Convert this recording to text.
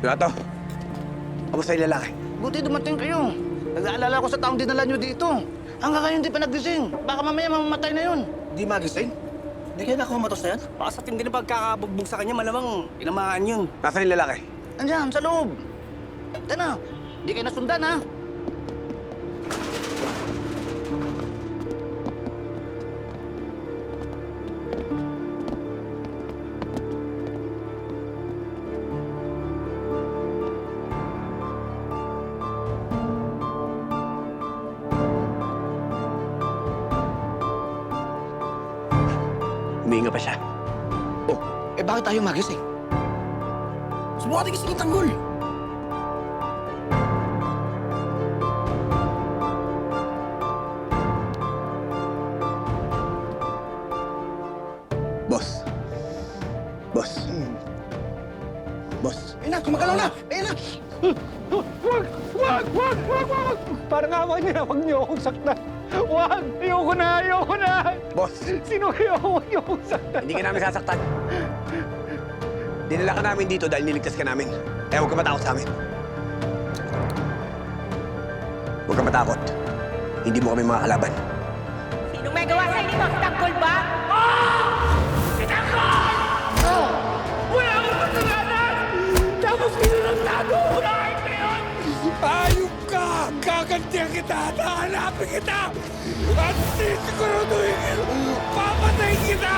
Gato, kamusta yung lalaki? Buti dumating kayo. Nag-aalala ko sa taong dinala nyo dito. Hanggang ngayon hindi pa nagising. Baka mamaya mamamatay na yun. Di magising? Di kaya nakumatos na yan? Baka sa tindi na pagkakabugbog sa kanya, malamang inamaan yun. Nasaan yung lalaki? Andiyan, sa loob. Tana, di kayo nasundan, ha? Humihinga pa siya. Oh, eh bakit tayo magising? Subukan natin kasi tanggol. Boss. Boss. Boss. Ayun na, kumagalaw na! Ayun na! Wag! Parang awa niya, huwag niyo akong saktan. Wag! Ayoko na! Boss, Sino kayo? Huwag niyo akong saktan. hindi ka namin sasaktan. Dinala ka namin dito dahil niligtas ka namin. Eh, huwag ka matakot sa amin. Huwag ka matakot. Hindi mo kami mga kalaban. Sinong may gawa sa'yo nito? Si Tanggol ba? Wala akong kasalanan! Tapos kinunagtado! Unahin ko yun! Ayok ka! Gagantihan kita! Hahanapin kita! At sisiguraduhin! Papatayin kita!